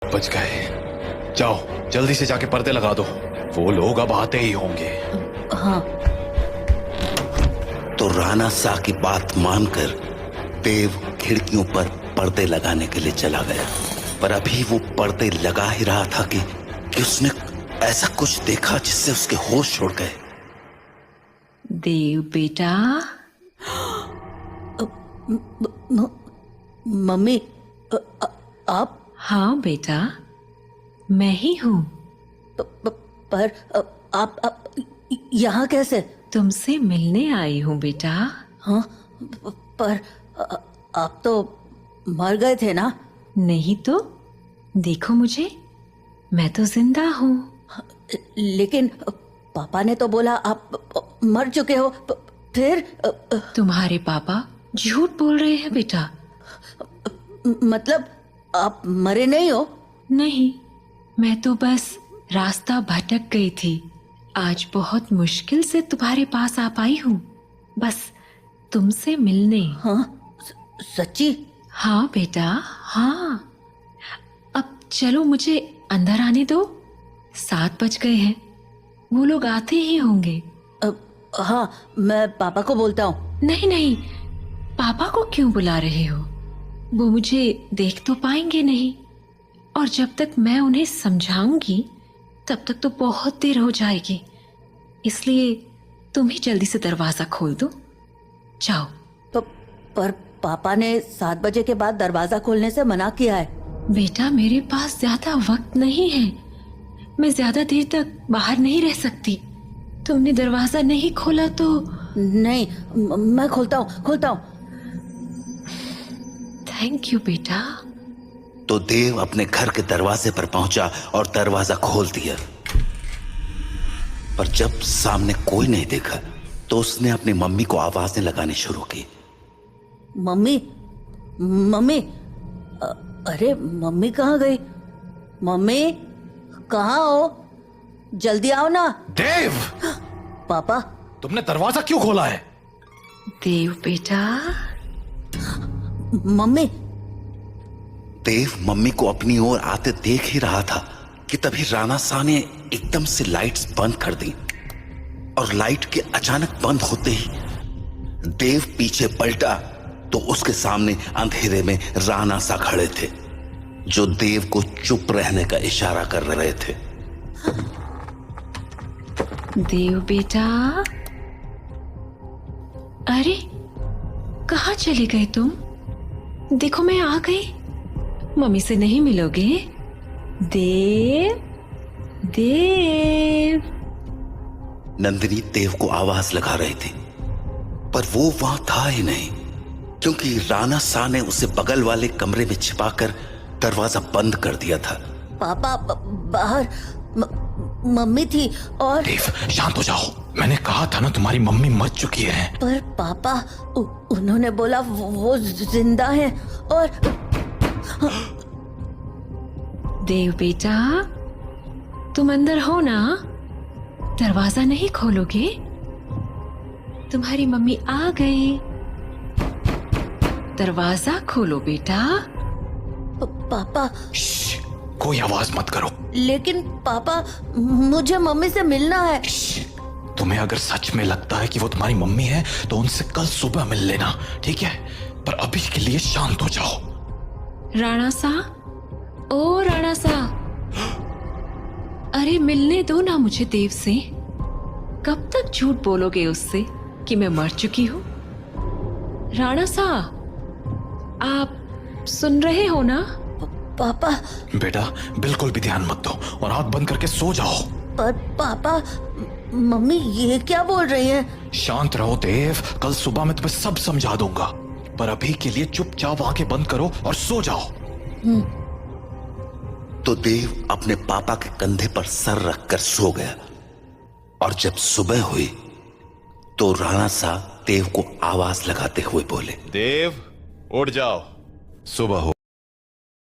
7 बज गए। जाओ जल्दी से जाके पर्दे लगा दो, वो लोग अब आते ही होंगे। हाँ। तो राणा साह की बात मानकर देव खिड़कियों पर पर्दे लगाने के लिए चला गया। पर अभी वो पर्दे लगा ही रहा था कि उसने ऐसा कुछ देखा जिससे उसके होश उड़ गए। देव बेटा। मम्मी आप? हाँ बेटा, मैं ही हूँ। पर आप यहाँ कैसे? तुमसे मिलने आई हूँ बेटा। हाँ, पर आप तो मर गए थे ना? नहीं तो, देखो मुझे, मैं तो जिंदा हूँ। लेकिन पापा ने तो बोला आप मर चुके हो। फिर? तुम्हारे पापा झूठ बोल रहे हैं बेटा। मतलब आप मरे नहीं हो? नहीं, मैं तो बस रास्ता भटक गई थी। आज बहुत मुश्किल से तुम्हारे पास आ पाई हूँ, बस तुमसे मिलने। हाँ, सच्ची? हाँ बेटा, हाँ। अब चलो मुझे अंदर आने दो, 7 बज गए हैं, वो लोग आते ही होंगे। हाँ, मैं पापा को बोलता हूँ। नहीं नहीं, पापा को क्यों बुला रहे हो? वो मुझे देख तो पाएंगे नहीं, और जब तक मैं उन्हें समझाऊंगी तब तक तो बहुत देर हो जाएगी। इसलिए तुम ही जल्दी से दरवाजा खोल दो, जाओ। पर पापा ने 7 बजे के बाद दरवाजा खोलने से मना किया है। बेटा मेरे पास ज्यादा वक्त नहीं है, मैं ज्यादा देर तक बाहर नहीं रह सकती। तुमने दरवाजा नहीं खोला तो? नहीं, मैं खोलता हूँ। थैंक यू बेटा। तो देव अपने घर के दरवाजे पर पहुंचा और दरवाजा खोल दिया। पर जब सामने कोई नहीं देखा तो उसने अपनी मम्मी को आवाजें लगानी शुरू की। मम्मी, मम्मी, अरे मम्मी कहाँ गई? मम्मी कहाँ हो? जल्दी आओ ना। देव! पापा, तुमने दरवाजा क्यों खोला है? देव बेटा। मम्मी। देव मम्मी को अपनी ओर आते देख ही रहा था कि तभी राणा साह ने एकदम से लाइट्स बंद कर दी, और लाइट के अचानक बंद होते ही देव पीछे पलटा तो उसके सामने अंधेरे में राणा साह खड़े थे, जो देव को चुप रहने का इशारा कर रहे थे। देव बेटा, अरे कहाँ चले गए तुम? देखो मैं आ गई। मम्मी से नहीं मिलोगे? देव, देव। नंदिनी देव को आवाज लगा रही थी, पर वो वहां था ही नहीं, क्योंकि राणा साह ने उसे बगल वाले कमरे में छिपाकर दरवाजा बंद कर दिया था। पापा बाहर मम्मी थी और... देव शांत हो जाओ, मैंने कहा था ना तुम्हारी मम्मी मर चुकी है। पर पापा उन्होंने बोला वो जिंदा है। और देव बेटा, तुम अंदर हो ना? दरवाजा नहीं खोलोगे? तुम्हारी मम्मी आ गई, दरवाजा खोलो बेटा। पापा। कोई आवाज मत करो। लेकिन पापा, मुझे मम्मी से मिलना है। तुम्हें अगर सच में लगता है कि वो तुम्हारी मम्मी है तो उनसे कल सुबह मिल लेना, ठीक है? पर अभी के लिए शांत हो जाओ। राणा साह, ओ राणा साह, अरे मिलने दो ना मुझे देव से। कब तक झूठ बोलोगे उससे कि मैं मर चुकी हूँ? राणा साह, आप सुन रहे हो ना? पापा। बेटा बिल्कुल भी ध्यान मत दो और आंख बंद करके सो जाओ। पर पापा, मम्मी ये क्या बोल रही हैं? शांत रहो देव, कल सुबह मैं तुम्हें सब समझा दूंगा, पर अभी के लिए चुपचाप आंखें बंद करो और सो जाओ। तो देव अपने पापा के कंधे पर सर रखकर सो गया, और जब सुबह हुई तो राणा साह देव को आवाज लगाते हुए बोले, देव उठ जाओ, सुबह हो